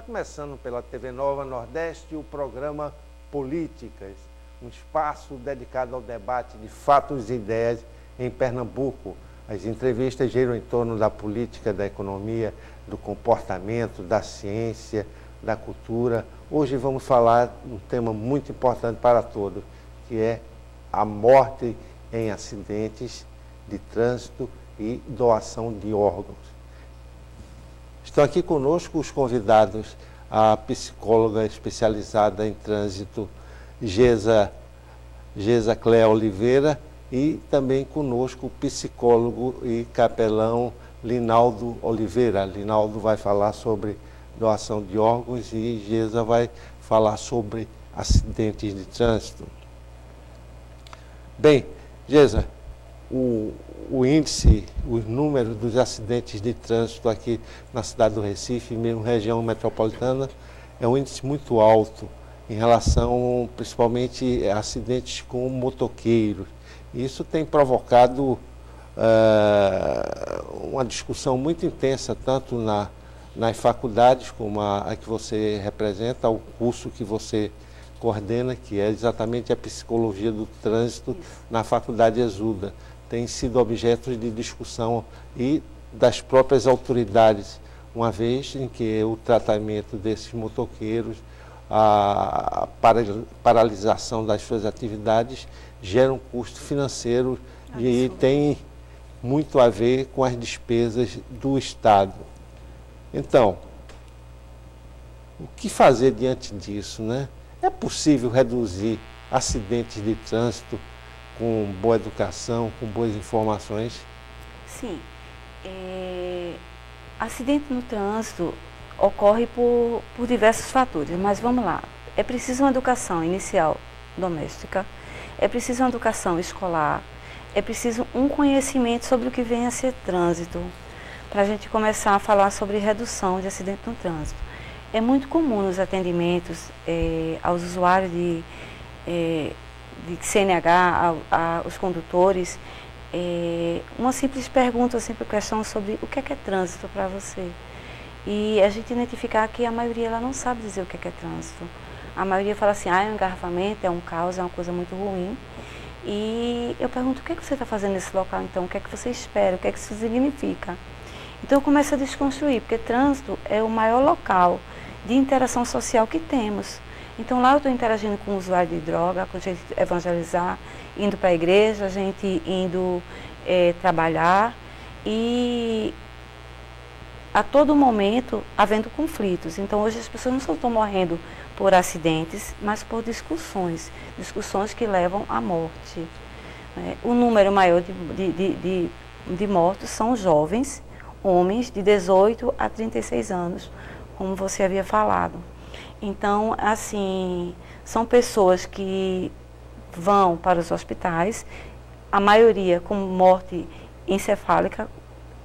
começando pela TV Nova Nordeste o programa Políticas, um espaço dedicado ao debate de fatos e ideias em Pernambuco. As entrevistas giram em torno da política, da economia, do comportamento, da ciência, da cultura. Hoje vamos falar de um tema muito importante para todos, que é a morte em acidentes de trânsito e doação de órgãos. Estão aqui conosco os convidados, a psicóloga especializada em trânsito, Gesa Cléa Oliveira, e também conosco o psicólogo e capelão Linaldo Oliveira. Linaldo vai falar sobre doação de órgãos e Gesa vai falar sobre acidentes de trânsito. Bem, Gesa, o índice, os números dos acidentes de trânsito aqui na cidade do Recife, mesmo região metropolitana, é um índice muito alto em relação, principalmente, a acidentes com motoqueiros. Isso tem provocado uma discussão muito intensa, tanto nas faculdades, como a que você representa, o curso que você coordena, que é exatamente a psicologia do trânsito na Faculdade Exuda. Tem sido objeto de discussão e das próprias autoridades, uma vez em que o tratamento desses motoqueiros, a paralisação das suas atividades, gera um custo financeiro e tem muito a ver com as despesas do Estado. Então, o que fazer diante disso, né? É possível reduzir acidentes de trânsito com boa educação, com boas informações? Sim. Acidente no trânsito ocorre por diversos fatores, mas vamos lá. É preciso uma educação inicial doméstica, é preciso uma educação escolar, é preciso um conhecimento sobre o que vem a ser trânsito, para a gente começar a falar sobre redução de acidente no trânsito. É muito comum nos atendimentos aos usuários de CNH, aos condutores, uma simples pergunta, uma simples questão sobre o que é trânsito para você. E a gente identificar que a maioria ela não sabe dizer o que é trânsito. A maioria fala assim, é um engarrafamento, é um caos, é uma coisa muito ruim. E eu pergunto, o que você está fazendo nesse local então? O que é que você espera? O que é que isso significa? Então eu começo a desconstruir, porque trânsito é o maior local de interação social que temos. Então lá eu estou interagindo com o usuário de droga, com a gente evangelizar, indo para a igreja, a gente indo trabalhar e a todo momento havendo conflitos. Então hoje as pessoas não só estão morrendo por acidentes, mas por discussões que levam à morte. O número maior de mortos são jovens, homens de 18 a 36 anos, como você havia falado. Então, assim, são pessoas que vão para os hospitais, a maioria com morte encefálica,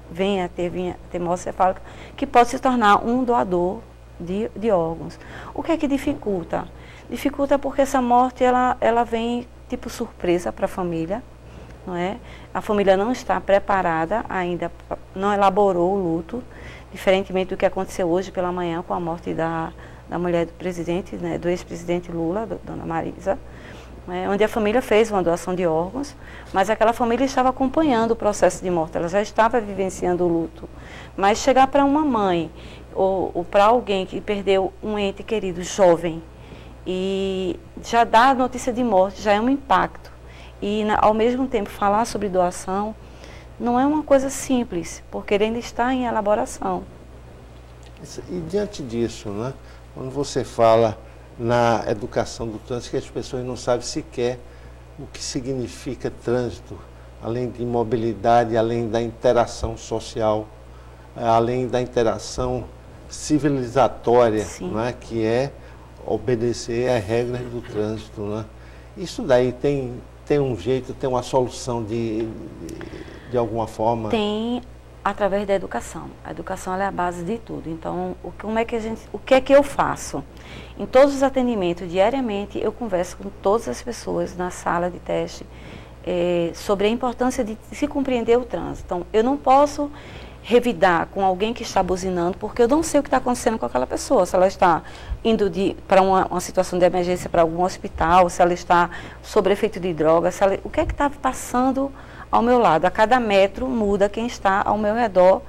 vem a ter morte encefálica, que pode se tornar um doador de órgãos. O que é que dificulta? Dificulta porque essa morte ela vem tipo surpresa para a família, não é? A família não está preparada ainda, não elaborou o luto, diferentemente do que aconteceu hoje pela manhã com a morte da mulher do presidente, né, do ex-presidente Lula, dona Marisa, onde a família fez uma doação de órgãos, mas aquela família estava acompanhando o processo de morte, ela já estava vivenciando o luto. Mas chegar para uma mãe ou para alguém que perdeu um ente querido jovem e já dar a notícia de morte já é um impacto. E ao mesmo tempo falar sobre doação não é uma coisa simples, porque ele ainda está em elaboração. E diante disso, né, quando você fala na educação do trânsito, que as pessoas não sabem sequer o que significa trânsito, além de mobilidade, além da interação social, além da interação civilizatória, né, que é obedecer às regras do trânsito. Né? Isso daí tem um jeito, tem uma solução de alguma forma? Tem, através da educação. A educação ela é a base de tudo. Então, o que é que eu faço? Em todos os atendimentos, diariamente, eu converso com todas as pessoas na sala de teste sobre a importância de se compreender o trânsito. Então, eu não posso revidar com alguém que está buzinando, porque eu não sei o que está acontecendo com aquela pessoa, se ela está indo para uma situação de emergência para algum hospital, se ela está sob efeito de droga, o que é que está passando ao meu lado. A cada metro muda quem está ao meu redor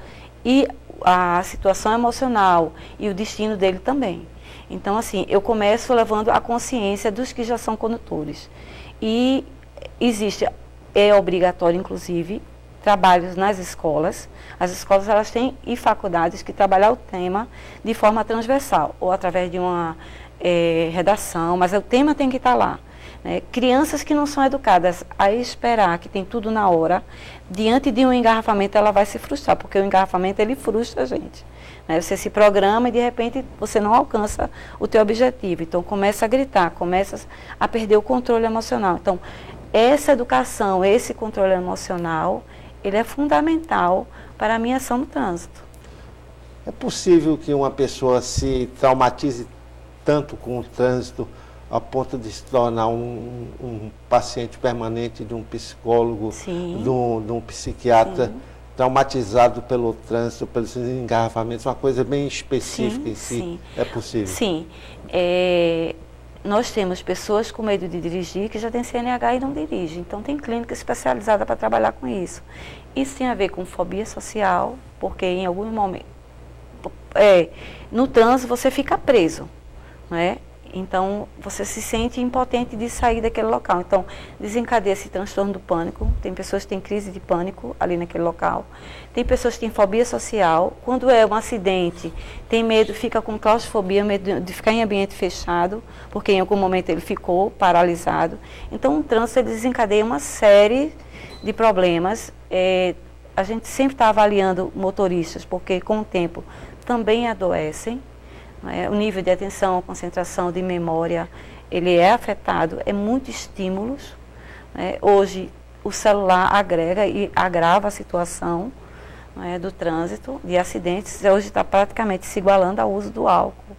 e a situação emocional e o destino dele também. Então, assim, eu começo levando a consciência dos que já são condutores. E existe, é obrigatório, inclusive, trabalhos nas escolas. As escolas, elas têm faculdades que trabalham o tema de forma transversal, ou através de uma redação, mas o tema tem que estar lá. Né? Crianças que não são educadas a esperar que tem tudo na hora, diante de um engarrafamento ela vai se frustrar, porque o engarrafamento ele frustra a gente. Né? Você se programa e de repente você não alcança o teu objetivo, então começa a gritar, começa a perder o controle emocional. Então, essa educação, esse controle emocional, ele é fundamental para a minha ação no trânsito. É possível que uma pessoa se traumatize tanto com o trânsito a ponto de se tornar um paciente permanente de um psicólogo, de um psiquiatra, sim, traumatizado pelo trânsito, pelos engarrafamentos, uma coisa bem específica em si? Sim. É possível? Sim. Nós temos pessoas com medo de dirigir que já tem CNH e não dirigem. Então, tem clínica especializada para trabalhar com isso. Isso tem a ver com fobia social, porque em algum momento, no trânsito você fica preso, não é? Então, você se sente impotente de sair daquele local. Então, desencadeia esse transtorno do pânico. Tem pessoas que têm crise de pânico ali naquele local. Tem pessoas que têm fobia social. Quando é um acidente, tem medo, fica com claustrofobia, medo de ficar em ambiente fechado, porque em algum momento ele ficou paralisado. Então, o trânsito ele desencadeia uma série de problemas. A gente sempre está avaliando motoristas, porque com o tempo também adoecem. O nível de atenção, a concentração, de memória, ele é afetado, é muitos estímulos. Hoje, o celular agrega e agrava a situação do trânsito, de acidentes. Hoje está praticamente se igualando ao uso do álcool,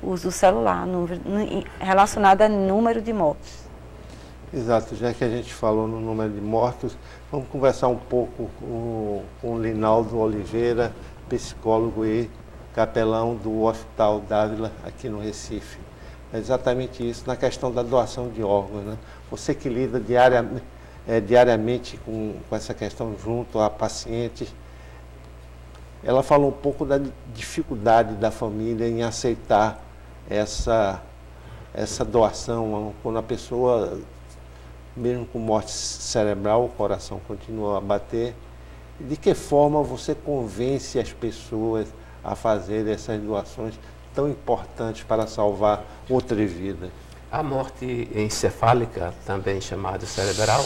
o uso do celular, relacionado ao número de mortes. Exato, já que a gente falou no número de mortos, vamos conversar um pouco com o Linaldo Oliveira, psicólogo e capelão do Hospital Dávila, aqui no Recife. É exatamente isso, na questão da doação de órgãos, né? Você que lida diariamente com essa questão junto à paciente, ela falou um pouco da dificuldade da família em aceitar essa doação, quando a pessoa, mesmo com morte cerebral, o coração continua a bater. De que forma você convence as pessoas a fazer essas doações tão importantes para salvar outras vidas? A morte encefálica, também chamada cerebral,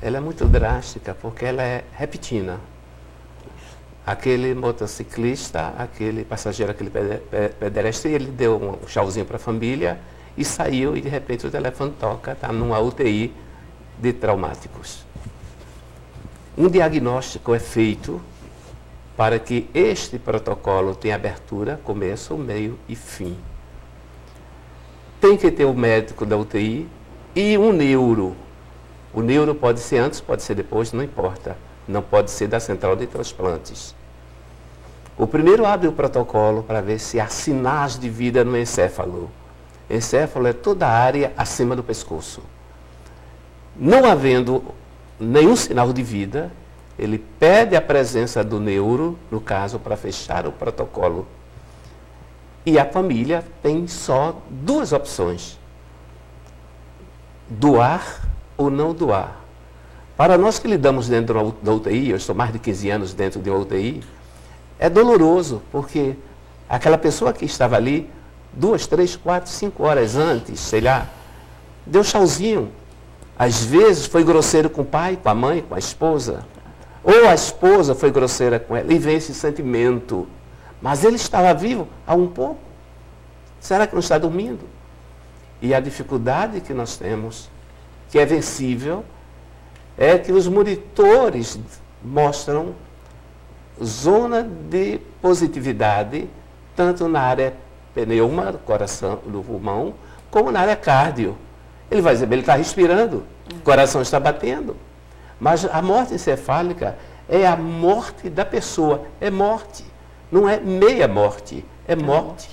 ela é muito drástica, porque ela é repentina. Aquele motociclista, aquele passageiro, aquele pedestre, ele deu um tchauzinho para a família e saiu, e de repente o telefone toca, está numa UTI de traumáticos. Um diagnóstico é feito para que este protocolo tenha abertura, começo, meio e fim. Tem que ter o médico da UTI e um neuro. O neuro pode ser antes, pode ser depois, não importa. Não pode ser da central de transplantes. O primeiro abre o protocolo para ver se há sinais de vida no encéfalo. Encéfalo é toda a área acima do pescoço. Não havendo nenhum sinal de vida, ele pede a presença do neuro, no caso, para fechar o protocolo. E a família tem só duas opções: doar ou não doar. Para nós que lidamos dentro da UTI, eu estou mais de 15 anos dentro de uma UTI, é doloroso, porque aquela pessoa que estava ali 2, 3, 4, 5 horas antes, sei lá, deu tchauzinho. Às vezes foi grosseiro com o pai, com a mãe, com a esposa. Ou a esposa foi grosseira com ela, e vem esse sentimento. Mas ele estava vivo há um pouco. Será que não está dormindo? E a dificuldade que nós temos, que é vencível, é que os monitores mostram zona de positividade, tanto na área pneuma, do coração, do pulmão, como na área cardio. Ele vai dizer, ele está respirando, o coração está batendo. Mas a morte encefálica é a morte da pessoa. É morte. Não é meia morte, é morte.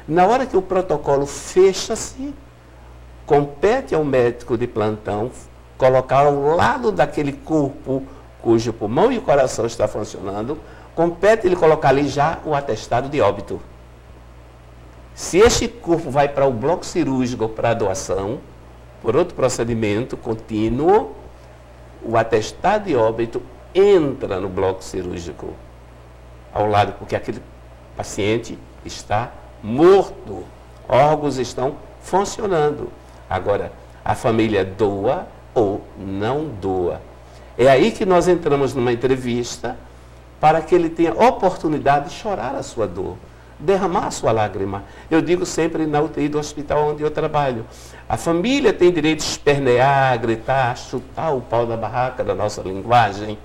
Na hora que o protocolo fecha-se, compete ao médico de plantão colocar ao lado daquele corpo cujo pulmão e o coração está funcionando, compete ele colocar ali já o atestado de óbito. Se este corpo vai para o bloco cirúrgico para a doação, por outro procedimento contínuo, o atestado de óbito entra no bloco cirúrgico ao lado, porque aquele paciente está morto, órgãos estão funcionando. Agora, a família doa ou não doa. É aí que nós entramos numa entrevista para que ele tenha oportunidade de chorar a sua dor, derramar a sua lágrima. Eu digo sempre na UTI do hospital onde eu trabalho, a família tem direito de espernear, gritar, chutar o pau da barraca da nossa linguagem,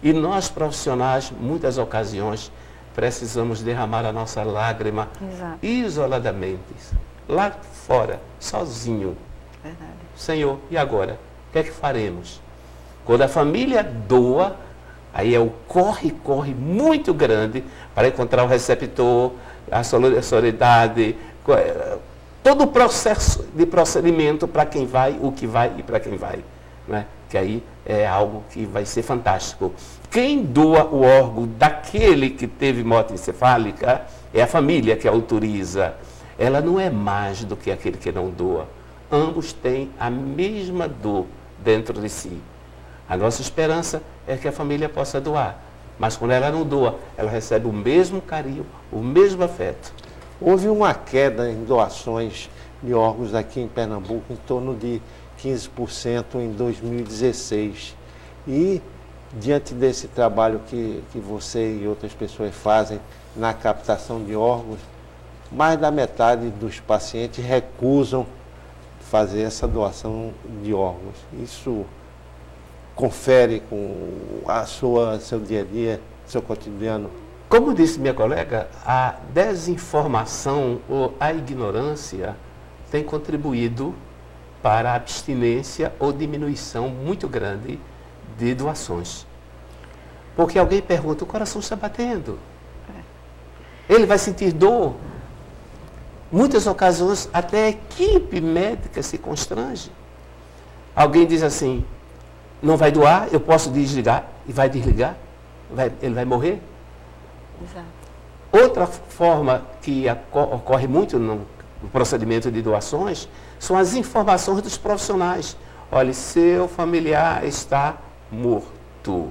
e nós profissionais, muitas ocasiões, precisamos derramar a nossa lágrima isoladamente, lá fora, sozinho. Verdade. Senhor, e agora? O que é que faremos? Quando a família doa, aí é o corre-corre muito grande para encontrar o receptor, a solidariedade, todo o processo de procedimento para quem vai, o que vai e para quem vai. Né? Que aí é algo que vai ser fantástico. Quem doa o órgão daquele que teve morte encefálica é a família que autoriza. Ela não é mais do que aquele que não doa. Ambos têm a mesma dor dentro de si. A nossa esperança é que a família possa doar. Mas quando ela não doa, ela recebe o mesmo carinho, o mesmo afeto. Houve uma queda em doações de órgãos aqui em Pernambuco, em torno de 15% em 2016. E, diante desse trabalho que você e outras pessoas fazem na captação de órgãos, mais da metade dos pacientes recusam fazer essa doação de órgãos. Isso confere com seu dia a dia, seu cotidiano? Como disse minha colega, a desinformação ou a ignorância tem contribuído para a abstinência ou diminuição muito grande de doações. Porque alguém pergunta, o coração está batendo. Ele vai sentir dor. Muitas ocasiões, até a equipe médica se constrange. Alguém diz assim, não vai doar, eu posso desligar, e vai desligar, ele vai morrer. Exato. Outra forma que ocorre muito no procedimento de doações são as informações dos profissionais. Olha, seu familiar está morto.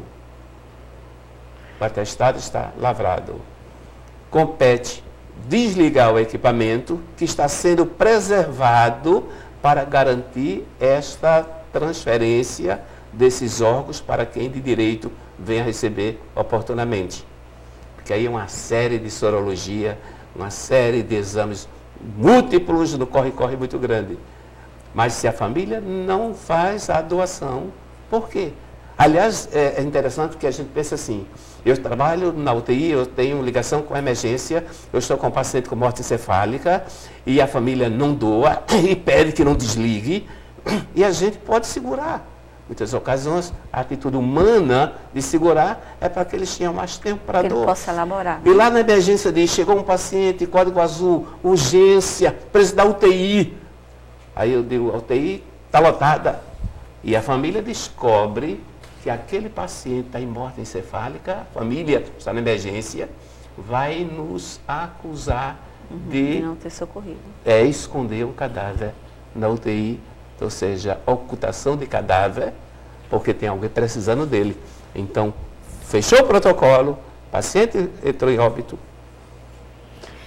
O atestado está lavrado. Compete desligar o equipamento que está sendo preservado para garantir esta transferência desses órgãos para quem de direito venha receber oportunamente. Porque aí é uma série de sorologia, uma série de exames múltiplos no corre-corre muito grande. Mas se a família não faz a doação, por quê? Aliás, é interessante que a gente pense assim, eu trabalho na UTI, eu tenho ligação com a emergência, eu estou com um paciente com morte encefálica e a família não doa e pede que não desligue e a gente pode segurar. Muitas ocasiões, a atitude humana de segurar é para que eles tenham mais tempo para que dor. ele possa elaborar. E lá na emergência diz, chegou um paciente, código azul, urgência, precisa da UTI. Aí eu digo, a UTI está lotada. E a família descobre que aquele paciente está em morte encefálica, a família está na emergência, vai nos acusar de não ter socorrido. Esconder um cadáver na UTI, ou seja, ocultação de cadáver, porque tem alguém precisando dele. Então, fechou o protocolo, paciente entrou em óbito.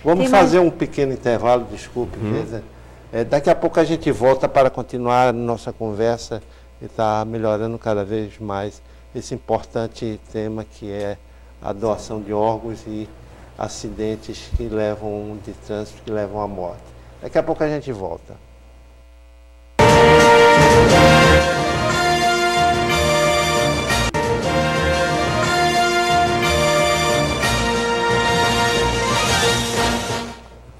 Vamos fazer um pequeno intervalo, desculpe, Teresa. Daqui a pouco a gente volta para continuar a nossa conversa e está melhorando cada vez mais esse importante tema que é a doação de órgãos e acidentes que levam de trânsito, que levam à morte. Daqui a pouco a gente volta.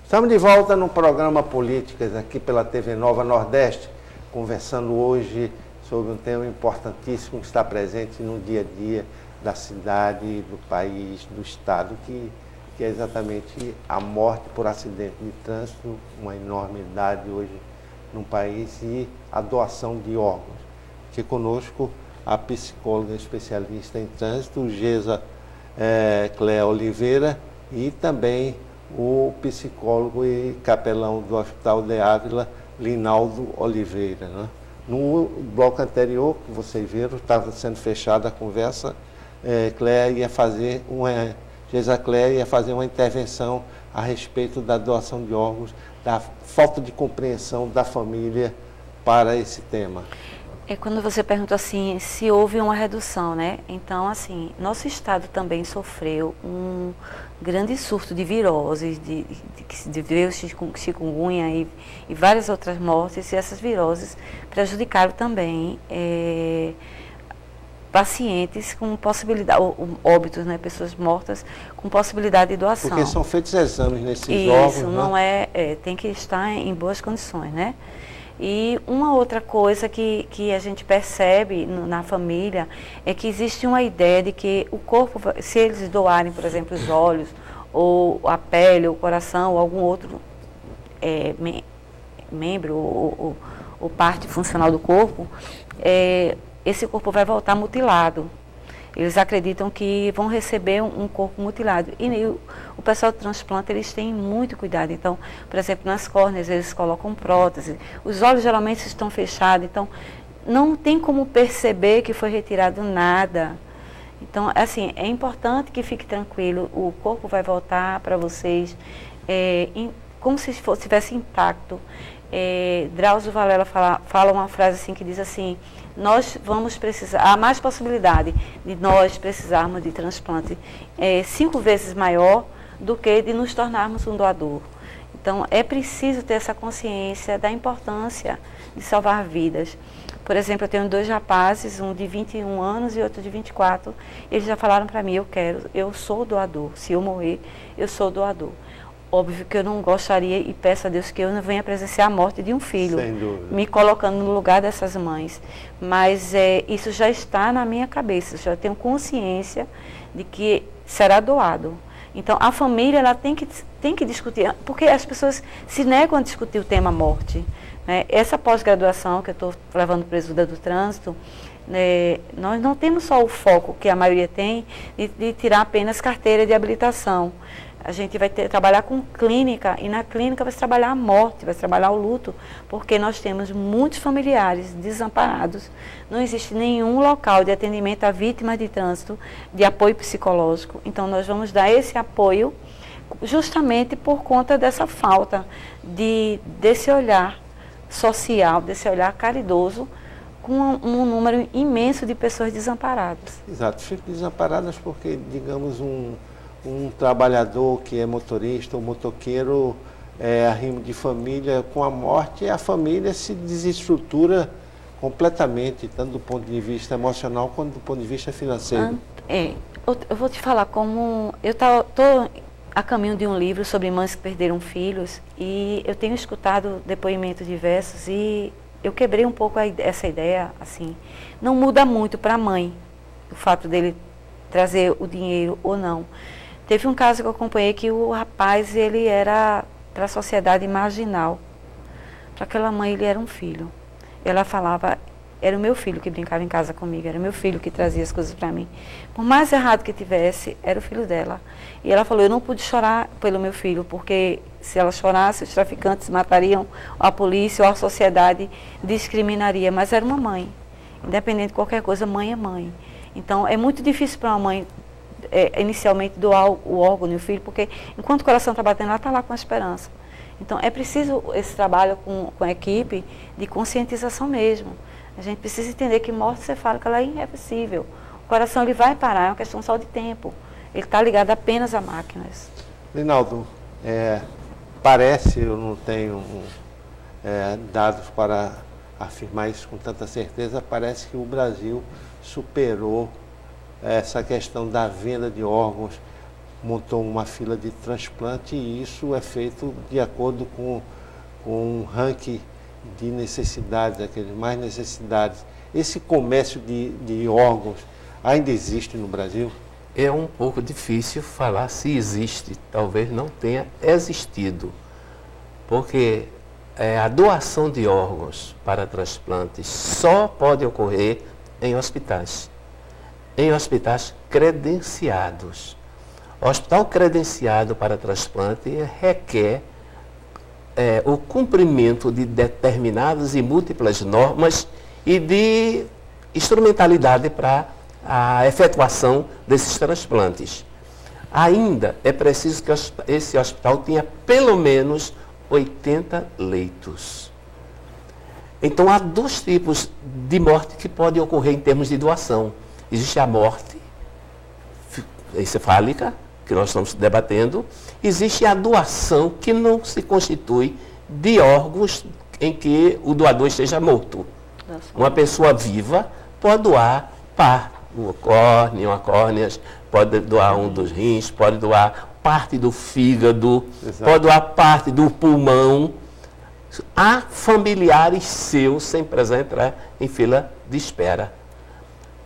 Estamos de volta no programa Políticas, aqui pela TV Nova Nordeste, conversando hoje sobre um tema importantíssimo que está presente no dia a dia da cidade, do país, do estado, que é exatamente a morte por acidente de trânsito, uma enormidade hoje no país, e a doação de órgãos. Aqui conosco a psicóloga especialista em trânsito, Gesa Cléa Oliveira, e também o psicólogo e capelão do Hospital de Ávila, Linaldo Oliveira, né? No bloco anterior, que vocês viram, estava sendo fechada a conversa, Gesa Cléa ia fazer uma intervenção a respeito da doação de órgãos, da falta de compreensão da família para esse tema. Quando você pergunta assim, se houve uma redução, né? Então, assim, nosso estado também sofreu um grande surto de viroses, de vírus chikungunya e várias outras mortes, e essas viroses prejudicaram também pacientes com possibilidade, óbitos, né? Pessoas mortas com possibilidade de doação. Porque são feitos exames nesses órgãos, isso, não tem que estar em boas condições, né? E uma outra coisa que a gente percebe na família é que existe uma ideia de que o corpo, se eles doarem, por exemplo, os olhos, ou a pele, ou o coração, ou algum outro membro ou parte funcional do corpo, esse corpo vai voltar mutilado. Eles acreditam que vão receber um corpo mutilado. E o pessoal do transplante, eles têm muito cuidado. Então, por exemplo, nas córneas, eles colocam prótese. Os olhos geralmente estão fechados. Então, não tem como perceber que foi retirado nada. Então, assim, é importante que fique tranquilo. O corpo vai voltar para vocês como se tivesse intacto. Drauzio Varela fala uma frase assim que diz assim: nós vamos precisar, há mais possibilidade de nós precisarmos de transplante 5 vezes maior do que de nos tornarmos um doador. Então, é preciso ter essa consciência da importância de salvar vidas. Por exemplo, eu tenho 2 rapazes, um de 21 anos e outro de 24. Eles já falaram para mim, eu sou doador. Se eu morrer, eu sou doador. Óbvio que eu não gostaria e peço a Deus que eu não venha presenciar a morte de um filho, me colocando no lugar dessas mães. Mas isso já está na minha cabeça, já tenho consciência de que será doado. Então, a família ela tem que discutir, porque as pessoas se negam a discutir o tema morte, né? Essa pós-graduação que eu estou levando para o Exuda do Trânsito, nós não temos só o foco que a maioria tem de tirar apenas carteira de habilitação. A gente vai trabalhar com clínica, e na clínica vai se trabalhar a morte, vai se trabalhar o luto, porque nós temos muitos familiares desamparados. Não existe nenhum local de atendimento a vítimas de trânsito, de apoio psicológico. Então, nós vamos dar esse apoio justamente por conta dessa falta desse olhar social, desse olhar caridoso, com um número imenso de pessoas desamparadas. Exato, ficam desamparadas porque, digamos, um trabalhador que é motorista ou motoqueiro arrimo de família, com a morte, a família se desestrutura completamente, tanto do ponto de vista emocional quanto do ponto de vista financeiro. Eu vou te falar como... Eu estou a caminho de um livro sobre mães que perderam filhos, e eu tenho escutado depoimentos diversos e eu quebrei um pouco essa ideia, assim. Não muda muito para a mãe o fato dele trazer o dinheiro ou não. Teve um caso que eu acompanhei que o rapaz, ele era para a sociedade marginal. Para aquela mãe, ele era um filho. Ela falava, era o meu filho que brincava em casa comigo, era o meu filho que trazia as coisas para mim. Por mais errado que tivesse, era o filho dela. E ela falou, eu não pude chorar pelo meu filho, porque se ela chorasse, os traficantes matariam, a polícia ou a sociedade discriminaria. Mas era uma mãe. Independente de qualquer coisa, mãe é mãe. Então, é muito difícil para uma mãe inicialmente doar o órgão do filho, porque enquanto o coração está batendo, ela está lá com a esperança. Então, é preciso esse trabalho com a equipe de conscientização mesmo. A gente precisa entender que morte cefálica ela é irreversível. O coração ele vai parar, é uma questão só de tempo. Ele está ligado apenas a máquinas. Linaldo, parece, eu não tenho dados para afirmar isso com tanta certeza, parece que o Brasil superou essa questão da venda de órgãos, montou uma fila de transplante, e isso é feito de acordo com um ranking de necessidades, aqueles mais necessidades. Esse comércio de órgãos ainda existe no Brasil? É um pouco difícil falar se existe, talvez não tenha existido, porque a doação de órgãos para transplantes só pode ocorrer em hospitais credenciados. O hospital credenciado para transplante requer o cumprimento de determinadas e múltiplas normas e de instrumentalidade para a efetuação desses transplantes. Ainda é preciso que esse hospital tenha pelo menos 80 leitos. Então, há dois tipos de morte que podem ocorrer em termos de doação. Existe a morte encefálica, que nós estamos debatendo. Existe a doação que não se constitui de órgãos em que o doador esteja morto. Uma pessoa viva pode doar uma córnea, pode doar um dos rins, pode doar parte do fígado, exato, pode doar parte do pulmão. Há familiares seus sem precisar entrar em fila de espera.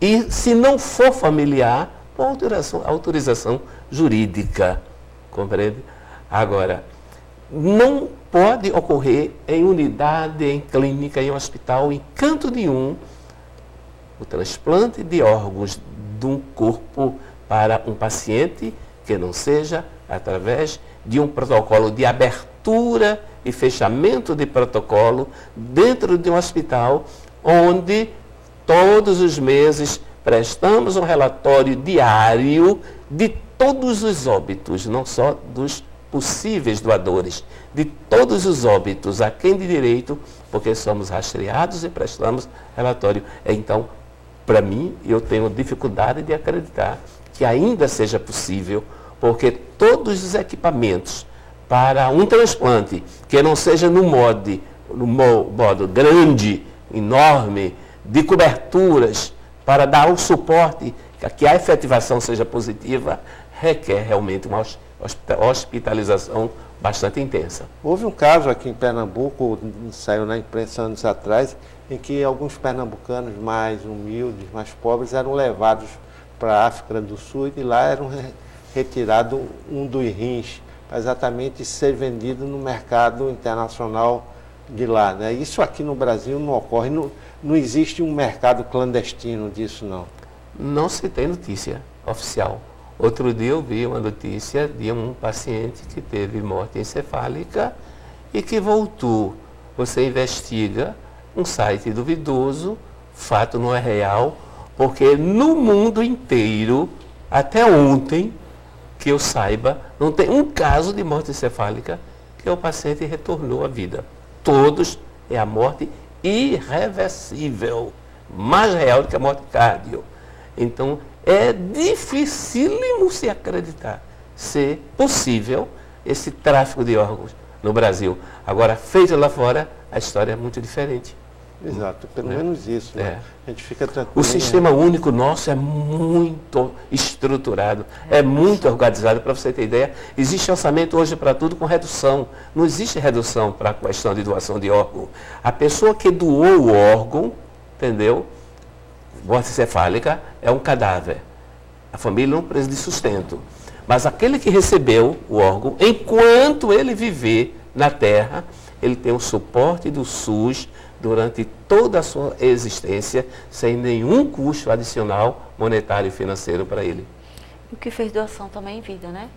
E se não for familiar, com autorização jurídica, compreende? Agora, não pode ocorrer em unidade, em clínica, em hospital, em canto nenhum, o transplante de órgãos de um corpo para um paciente que não seja através de um protocolo de abertura e fechamento de protocolo dentro de um hospital, onde todos os meses prestamos um relatório diário de todos os óbitos, não só dos possíveis doadores, de todos os óbitos, a quem de direito, porque somos rastreados e prestamos relatório. Então, para mim, eu tenho dificuldade de acreditar que ainda seja possível, porque todos os equipamentos para um transplante, que não seja no modo grande, enorme, de coberturas, para dar o suporte, que a efetivação seja positiva, requer realmente uma hospitalização bastante intensa. Houve um caso aqui em Pernambuco, saiu na imprensa anos atrás, em que alguns pernambucanos mais humildes, mais pobres, eram levados para a África do Sul e de lá eram retirado um dos rins, para exatamente ser vendido no mercado internacional de lá, né? Isso aqui no Brasil não ocorre, não existe um mercado clandestino disso, não. Não se tem notícia oficial. Outro dia eu vi uma notícia de um paciente que teve morte encefálica e que voltou. Você investiga um site duvidoso, fato não é real, porque no mundo inteiro, até ontem, que eu saiba, não tem um caso de morte encefálica que o paciente retornou à vida. Todos é a morte irreversível, mais real do que a morte cardio. Então, é dificílimo se acreditar ser possível esse tráfico de órgãos no Brasil. Agora, feito lá fora, a história é muito diferente. Exato, pelo menos isso, né? A gente fica tranquilo. O sistema único nosso é muito estruturado, é muito organizado. Para você ter ideia, existe orçamento hoje para tudo com redução. Não existe redução para a questão de doação de órgão. A pessoa que doou o órgão, entendeu? Morte encefálica é um cadáver. A família não precisa de sustento. Mas aquele que recebeu o órgão, enquanto ele viver na Terra, ele tem o suporte do SUS durante toda a sua existência, sem nenhum custo adicional monetário e financeiro para ele. E o que fez doação também em vida, né?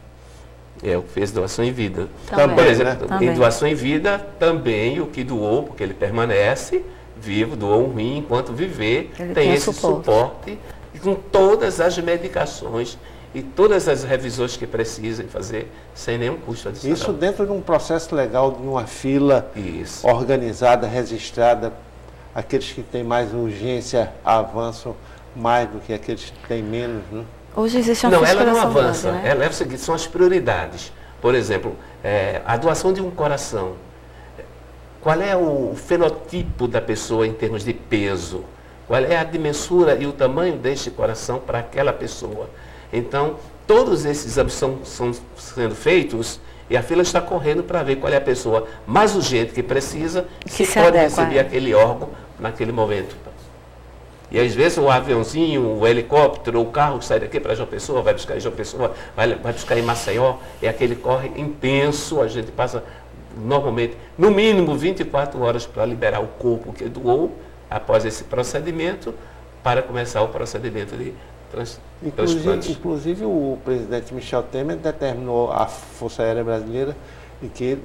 É, o que fez doação em vida. Também. Por exemplo, Também. em doação em vida, também o que doou, porque ele permanece vivo, doou um rim, enquanto viver, Ele tem tem esse suporte com todas as medicações e todas as revisões que precisem fazer, sem nenhum custo adicional. Isso dentro de um processo legal, de uma fila Isso. organizada, registrada. Aqueles que têm mais urgência avançam mais do que aqueles que têm menos, né? Hoje existe uma Não, ela não fiscalização avança. grande, né? Ela é o seguinte, são as prioridades. Por exemplo, a doação de um coração. Qual é o fenotipo da pessoa em termos de peso? Qual é a dimensura e o tamanho deste coração para aquela pessoa? Então, todos esses exames são sendo feitos e a fila está correndo para ver qual é a pessoa mais urgente que precisa, Que se se pode adequa, receber aquele órgão naquele momento. E às vezes o aviãozinho, o helicóptero, o carro que sai daqui para João Pessoa, vai buscar em João Pessoa, vai buscar em Maceió, é aquele corre intenso, a gente passa normalmente, no mínimo 24 horas para liberar o corpo que doou, após esse procedimento, para começar o procedimento de transplante. Inclusive o presidente Michel Temer determinou à Força Aérea Brasileira que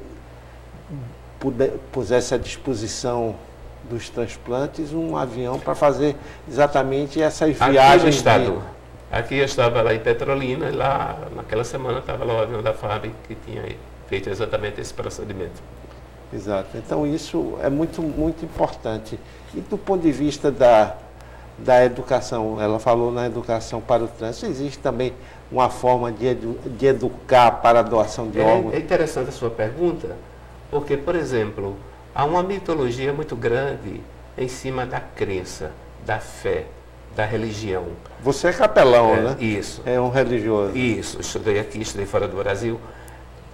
pusesse à disposição dos transplantes um avião para fazer exatamente essas viagens. Aqui no estado. Aqui eu estava lá em Petrolina, e lá naquela semana estava lá o avião da FAB que tinha feito exatamente esse procedimento. Exato. Então isso é muito, muito importante. E do ponto de vista da educação, ela falou na educação para o trânsito, existe também uma forma de educar para a doação de órgãos? É interessante a sua pergunta, porque, por exemplo, há uma mitologia muito grande em cima da crença, da fé, da religião. Você é capelão, né? Isso. É um religioso. Isso. Estudei aqui, estudei fora do Brasil.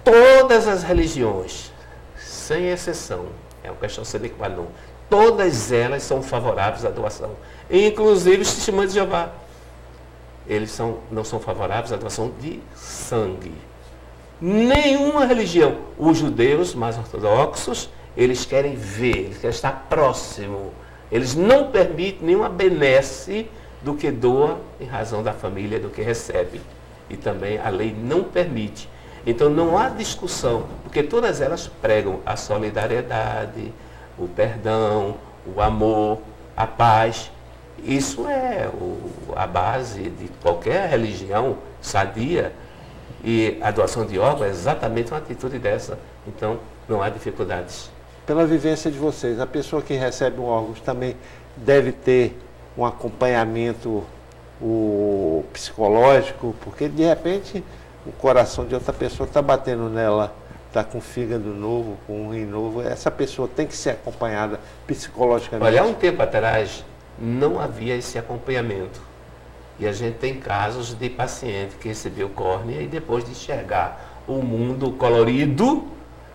Todas as religiões, sem exceção, é uma questão sine qua non, todas elas são favoráveis à doação. Inclusive os testemunhos de Jeová. Eles não são favoráveis à doação de sangue. Nenhuma religião. Os judeus mais ortodoxos, eles querem ver, eles querem estar próximo. Eles não permitem nenhuma benesse do que doa em razão da família, do que recebe. E também a lei não permite. Então não há discussão, porque todas elas pregam a solidariedade, o perdão, o amor, a paz. Isso é a base de qualquer religião sadia. E a doação de órgãos é exatamente uma atitude dessa. Então não há dificuldades. Pela vivência de vocês, a pessoa que recebe um órgão também deve ter um acompanhamento psicológico, porque de repente o coração de outra pessoa está batendo nela, está com fígado novo, com um rim novo. Essa pessoa tem que ser acompanhada psicologicamente. Olha, há um tempo atrás não havia esse acompanhamento. E a gente tem casos de paciente que recebeu córnea e depois de enxergar o mundo colorido,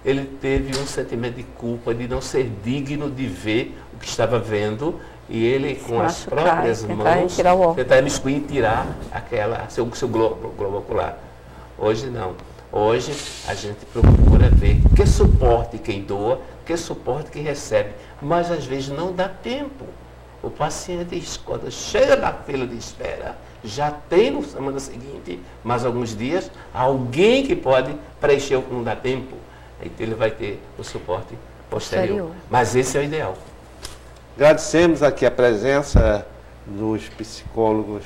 ele teve um sentimento de culpa, de não ser digno de ver o que estava vendo, e ele, com as próprias mãos, tentar imiscuir e tirar seu globo ocular. Hoje não. Hoje a gente procura ver que suporte quem doa, que suporte quem recebe, mas às vezes não dá tempo. O paciente, quando chega na fila de espera, já tem na semana seguinte, mais alguns dias, alguém que pode preencher o que não dá tempo. Então ele vai ter o suporte posterior. Mas esse é o ideal. Agradecemos aqui a presença dos psicólogos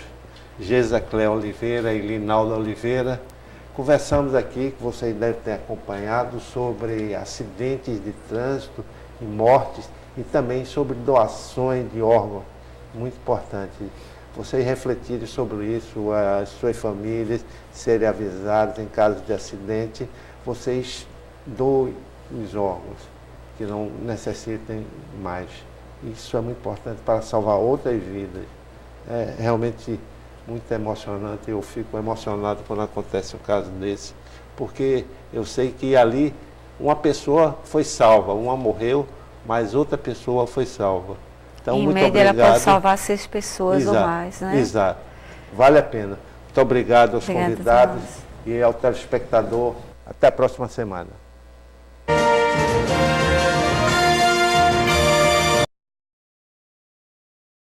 Geisa Cléa Oliveira e Linalda Oliveira. Conversamos aqui, que vocês devem ter acompanhado, sobre acidentes de trânsito e mortes e também sobre doações de órgãos. Muito importante. Vocês refletirem sobre isso, as suas famílias serem avisadas em caso de acidente, vocês doem os órgãos que não necessitem mais. Isso é muito importante para salvar outras vidas. É realmente muito emocionante, eu fico emocionado quando acontece um caso desse, porque eu sei que ali uma pessoa foi salva, uma morreu, mas outra pessoa foi salva. Então, em muito média, obrigado. ela pode salvar 6 pessoas ou mais, né? Exato. Vale a pena. Muito obrigado aos convidados e ao telespectador. Até a próxima semana.